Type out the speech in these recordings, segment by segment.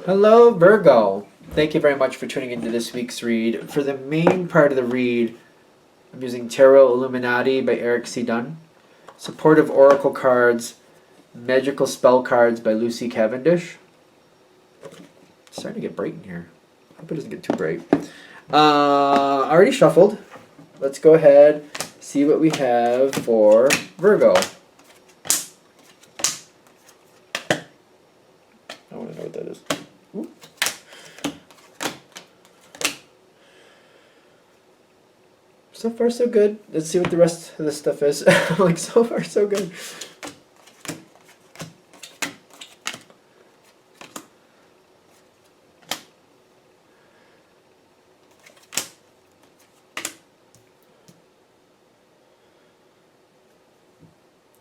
Hello, Virgo. Thank you very much for tuning into this week's read. For the main part of the read, I'm using Tarot Illuminati by Eric C. Dunn, Supportive Oracle Cards, Magical Spell Cards by Lucy Cavendish. It's starting to get bright in here. Hope it doesn't get too bright. Already shuffled. Let's go ahead, see what we have for Virgo. I want to know what that is. Ooh. So far, so good. Let's see what the rest of this stuff is. Like, so far, so good.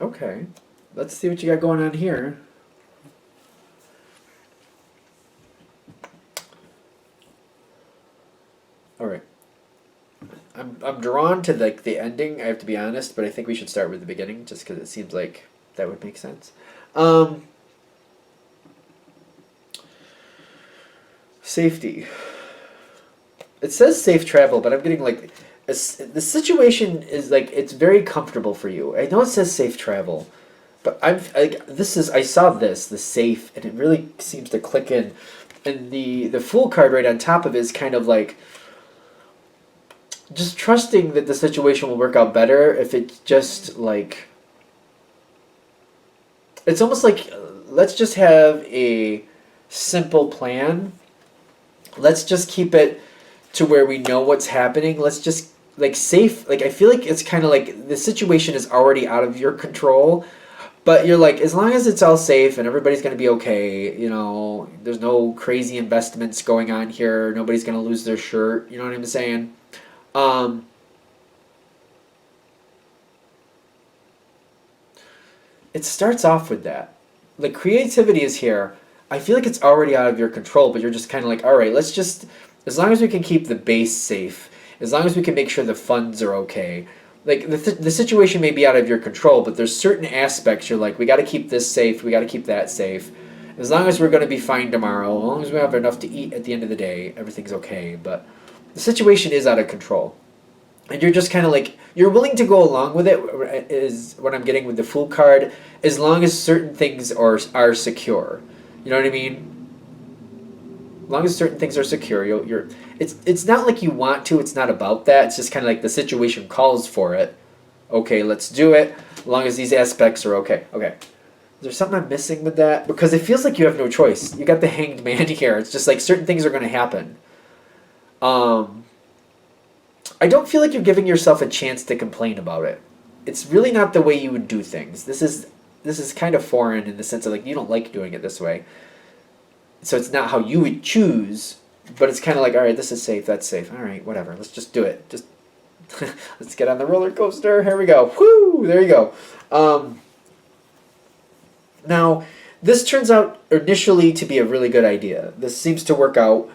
Okay. Let's see what you got going on here. All right. I'm drawn to like the ending. I have to be honest, but I think we should start with the beginning, just because it seems like that would make sense. Safety. It says safe travel, but I'm getting like the situation is like it's very comfortable for you. I know it says safe travel, but I'm like I saw the safe, and it really seems to click in. And the Fool card right on top of it is kind of like just trusting that the situation will work out better if it's just like it's almost like let's just have a simple plan. Let's just keep it to where we know what's happening. Let's just like safe. Like I feel like it's kind of like the situation is already out of your control, but you're like as long as it's all safe and everybody's gonna be okay. You know, there's no crazy investments going on here. Nobody's gonna lose their shirt. You know what I'm saying? It starts off with that. Like creativity is here. I feel like it's already out of your control, but you're just kind of like, all right, let's just, as long as we can keep the base safe, as long as we can make sure the funds are okay. Like the situation may be out of your control, but there's certain aspects you're like, we got to keep this safe, we got to keep that safe. As long as we're going to be fine tomorrow, as long as we have enough to eat at the end of the day, everything's okay. But the situation is out of control. And you're just kind of like, you're willing to go along with it, is what I'm getting with the Fool card, as long as certain things are secure. You know what I mean? As long as certain things are secure, it's not like you want to, it's not about that, it's just kind of like the situation calls for it. Okay, let's do it, as long as these aspects are okay. Okay. Is there something I'm missing with that? Because it feels like you have no choice. You got the Hanged Man here. It's just like certain things are going to happen. I don't feel like you're giving yourself a chance to complain about it. It's really not the way you would do things. This is kind of foreign in the sense of like you don't like doing it this way. So it's not how you would choose, but it's kind of like, all right, this is safe, that's safe. All right, whatever. Let's just do it. Just let's get on the roller coaster. Here we go. Whoo! There you go. Now, this turns out initially to be a really good idea. This seems to work out.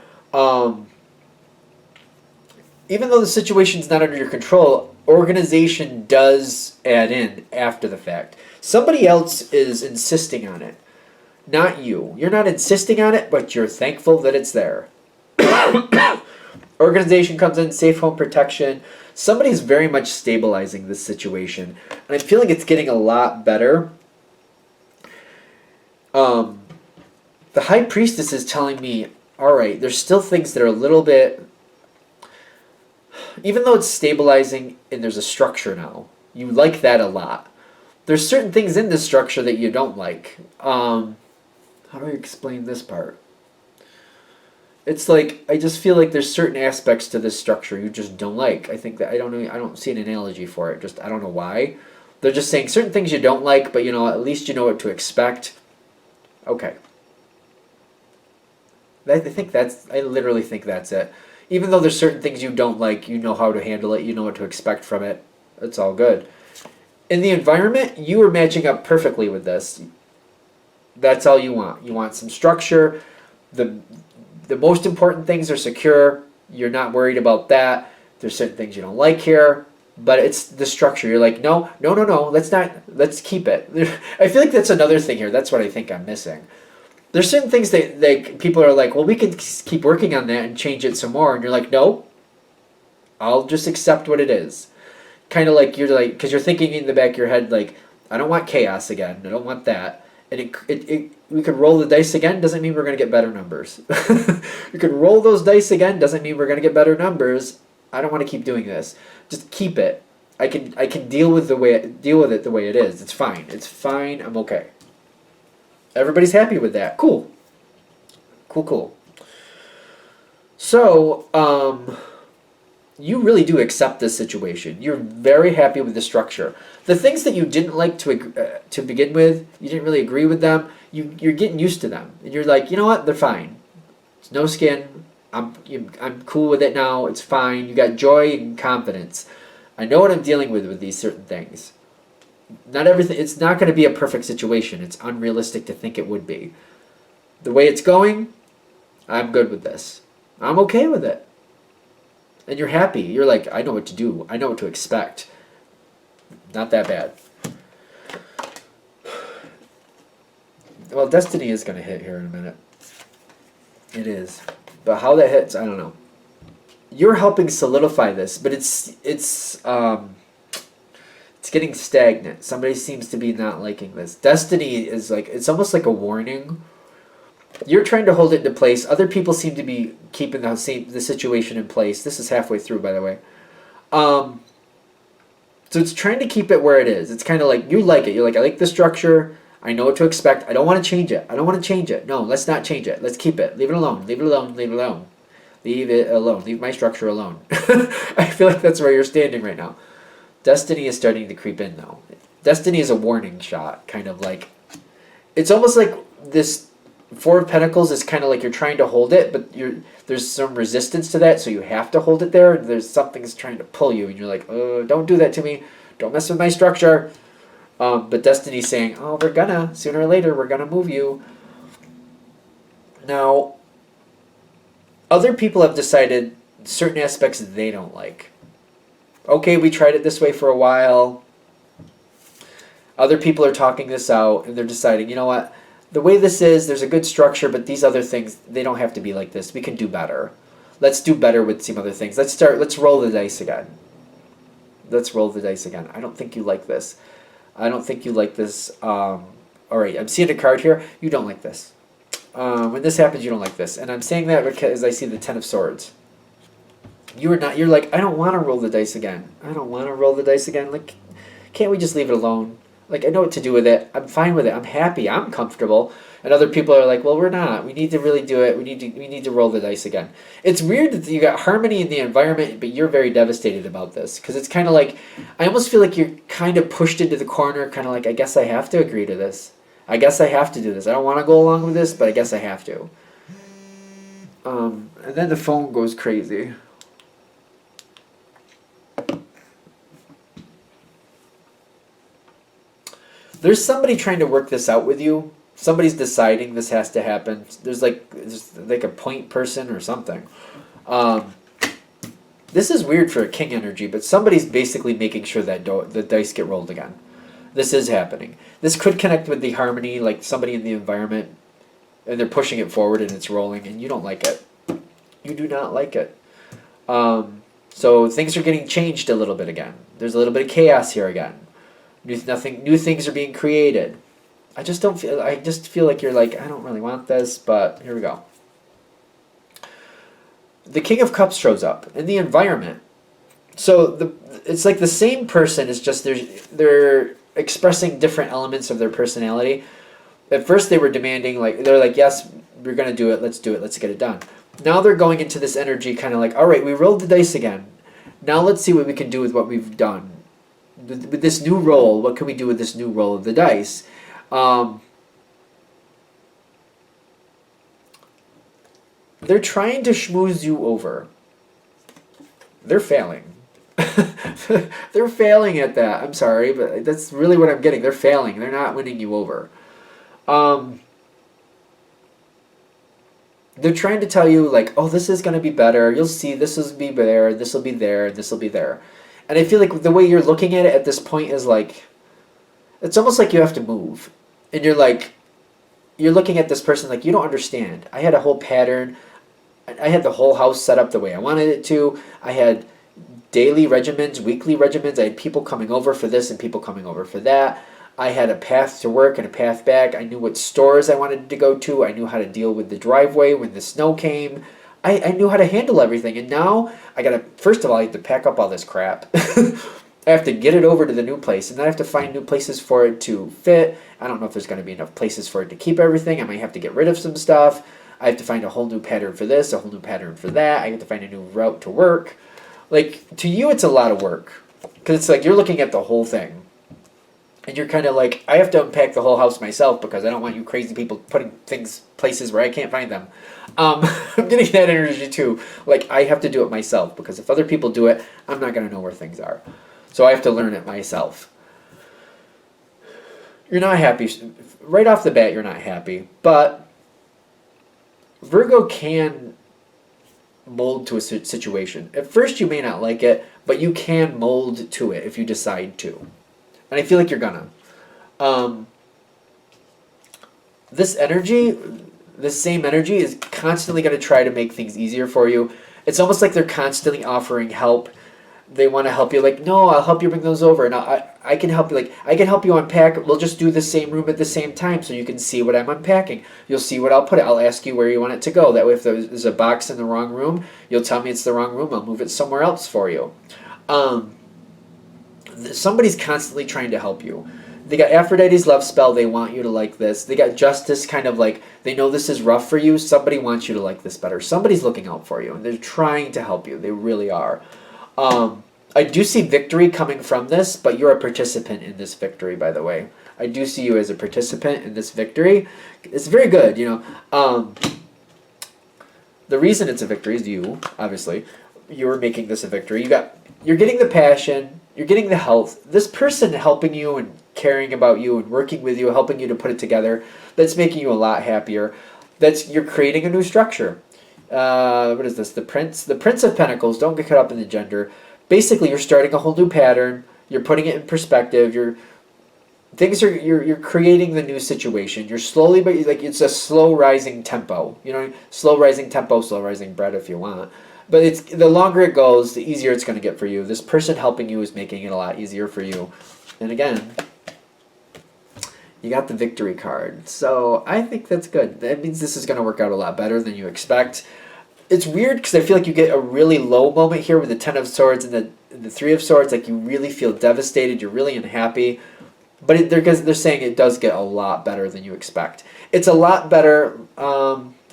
Even though the situation's not under your control, organization does add in after the fact. Somebody else is insisting on it, not you. You're not insisting on it, but you're thankful that it's there. Organization comes in, safe home protection. Somebody's very much stabilizing this situation, and I'm feeling it's getting a lot better. The High Priestess is telling me, all right, there's still things that are a little bit, even though it's stabilizing and there's a structure now, you like that a lot. There's certain things in this structure that you don't like. How do I explain this part? It's like, I just feel like there's certain aspects to this structure you just don't like. I think that, I don't know, I don't see an analogy for it. Just, I don't know why. They're just saying certain things you don't like, but you know, at least you know what to expect. Okay. I literally think that's it. Even though there's certain things you don't like, you know how to handle it, you know what to expect from it. It's all good. In the environment, you are matching up perfectly with this. That's all you want. You want some structure. The most important things are secure. You're not worried about that. There's certain things you don't like here. but it's the structure. You're like, no, let's keep it. I feel like that's another thing here. That's what I think I'm missing. There's certain things that people are like, well, we can keep working on that and change it some more, and you're like, no, I'll just accept what it is. Kind of like you're like, because you're thinking in the back of your head like, I don't want chaos again. I don't want that. And we could roll the dice again. Doesn't mean we're gonna get better numbers. We could roll those dice again. Doesn't mean we're gonna get better numbers. I don't want to keep doing this. Just keep it. I can deal with it the way it is. It's fine. It's fine. I'm okay. Everybody's happy with that. Cool. Cool. Cool. So you really do accept this situation. You're very happy with the structure. The things that you didn't like to begin with, you didn't really agree with them. You're getting used to them, and you're like, you know what? They're fine. It's no skin. I'm cool with it now. It's fine. You got joy and confidence. I know what I'm dealing with these certain things. Not everything. It's not going to be a perfect situation. It's unrealistic to think it would be. The way it's going, I'm good with this. I'm okay with it. And you're happy. You're like, I know what to do. I know what to expect. Not that bad. Well, destiny is going to hit here in a minute. It is. But how that hits, I don't know. You're helping solidify this, but it's getting stagnant. Somebody seems to be not liking this. Destiny is like, it's almost like a warning. You're trying to hold it into place. Other people seem to be keeping the situation in place. This is halfway through, by the way. So it's trying to keep it where it is. It's kind of like, you like it. You're like, I like the structure. I know what to expect. I don't want to change it. I don't want to change it. No, let's not change it. Let's keep it. Leave it alone. Leave it alone. Leave it alone. Leave it alone. Leave my structure alone. I feel like that's where you're standing right now. Destiny is starting to creep in, though. Destiny is a warning shot, kind of like... It's almost like this Four of Pentacles is kind of like you're trying to hold it, but there's some resistance to that, so you have to hold it there. There's something that's trying to pull you, and you're like, oh, don't do that to me. Don't mess with my structure. But Destiny's saying, oh, sooner or later, we're gonna move you. Now, other people have decided certain aspects they don't like. Okay, we tried it this way for a while. Other people are talking this out, and they're deciding, you know what? The way this is, there's a good structure, but these other things, they don't have to be like this. We can do better. Let's do better with some other things. Let's roll the dice again. Let's roll the dice again. I don't think you like this. I don't think you like this. All right, I'm seeing a card here. You don't like this. When this happens, you don't like this. And I'm saying that because I see the Ten of Swords. You're like, I don't want to roll the dice again. I don't want to roll the dice again. Like, can't we just leave it alone? Like, I know what to do with it. I'm fine with it. I'm happy. I'm comfortable. And other people are like, well, we're not. We need to really do it. We need to roll the dice again. It's weird that you got harmony in the environment, but you're very devastated about this. Because it's kind of like, I almost feel like you're kind of pushed into the corner, kind of like, I guess I have to agree to this. I guess I have to do this. I don't want to go along with this, but I guess I have to. And then the phone goes crazy. There's somebody trying to work this out with you. Somebody's deciding this has to happen. There's like a point person or something. This is weird for a king energy, but somebody's basically making sure that the dice get rolled again. This is happening. This could connect with the harmony, like somebody in the environment, and they're pushing it forward and it's rolling, and you don't like it. You do not like it. So things are getting changed a little bit again. There's a little bit of chaos here again. New things are being created. I just feel like you're like, I don't really want this, but here we go. The King of Cups shows up in the environment. So it's like the same person, is just they're expressing different elements of their personality. At first they were demanding, like, they're like, yes, we're going to do it, let's get it done. Now they're going into this energy kind of like, all right, we rolled the dice again. Now let's see what we can do with what we've done. With this new roll, what can we do with this new roll of the dice? They're trying to schmooze you over. They're failing. They're failing at that. I'm sorry, but that's really what I'm getting. They're failing. They're not winning you over. They're trying to tell you, like, oh, this is going to be better. You'll see, this will be there, this will be there, this will be there. And I feel like the way you're looking at it at this point is like, it's almost like you have to move. And you're like, you're looking at this person like, you don't understand. I had a whole pattern. I had the whole house set up the way I wanted it to. I had daily regimens, weekly regimens. I had people coming over for this and people coming over for that. I had a path to work and a path back. I knew what stores I wanted to go to. I knew how to deal with the driveway when the snow came. I knew how to handle everything. And now I got to, first of all, I have to pack up all this crap. I have to get it over to the new place. And then I have to find new places for it to fit. I don't know if there's going to be enough places for it to keep everything. I might have to get rid of some stuff. I have to find a whole new pattern for this, a whole new pattern for that. I have to find a new route to work. Like, to you, it's a lot of work. Because it's like you're looking at the whole thing. And you're kind of like, I have to unpack the whole house myself because I don't want you crazy people putting things places where I can't find them. I'm getting that energy too. Like, I have to do it myself because if other people do it, I'm not going to know where things are. So I have to learn it myself. You're not happy. Right off the bat, you're not happy. But Virgo can mold to a situation. At first, you may not like it, but you can mold to it if you decide to. And I feel like you're gonna. This energy, this same energy is constantly going to try to make things easier for you. It's almost like they're constantly offering help. They want to help you. Like, no, I'll help you bring those over. Now, I can help you. Like, I can help you unpack. We'll just do the same room at the same time so you can see what I'm unpacking. You'll see what I'll put it. I'll ask you where you want it to go. That way, if there's a box in the wrong room, you'll tell me it's the wrong room. I'll move it somewhere else for you. Somebody's constantly trying to help you. They got Aphrodite's love spell. They want you to like this. They got Justice, kind of like they know this is rough for you. Somebody wants you to like this better. Somebody's looking out for you, and they're trying to help you. They really are. I do see victory coming from this, but you're a participant in this victory, by the way. I do see you as a participant in this victory. It's very good, you know. The reason it's a victory is you, obviously. You're making this a victory. You're getting the passion. You're getting the health. This person helping you and caring about you and working with you, helping you to put it together, that's making you a lot happier. You're creating a new structure. What is this? The Prince of Pentacles. Don't get caught up in the gender. Basically, you're starting a whole new pattern. You're putting it in perspective. You're creating the new situation. You're slowly, but like it's a slow rising tempo. You know, slow rising tempo, slow rising bread if you want. But it's the longer it goes, the easier it's going to get for you. This person helping you is making it a lot easier for you. And again, you got the victory card. So I think that's good. That means this is going to work out a lot better than you expect. It's weird because I feel like you get a really low moment here with the Ten of Swords and the Three of Swords. Like you really feel devastated. You're really unhappy. But they're saying it does get a lot better than you expect. It's a lot better.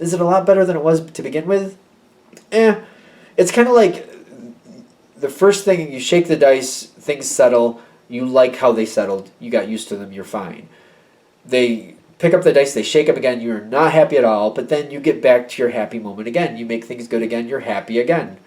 Is it a lot better than it was to begin with? It's kind of like the first thing, you shake the dice, things settle, you like how they settled, you got used to them, you're fine. They pick up the dice, they shake them again, you're not happy at all, but then you get back to your happy moment again. You make things good again, you're happy again.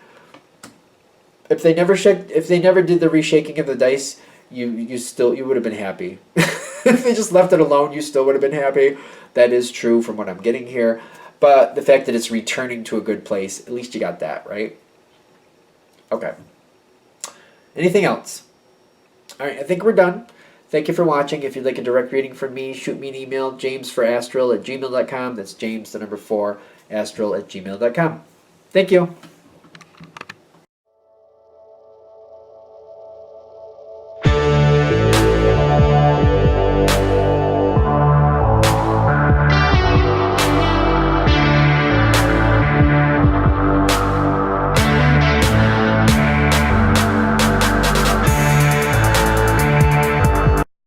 If they never did the reshaking of the dice, you would have been happy. If they just left it alone, you still would have been happy. That is true from what I'm getting here. But the fact that it's returning to a good place, at least you got that, right? Okay. Anything else? All right, I think we're done. Thank you for watching. If you'd like a direct reading from me, shoot me an email, jamesforastral@gmail.com. That's James, the number 4, astral@gmail.com. Thank you.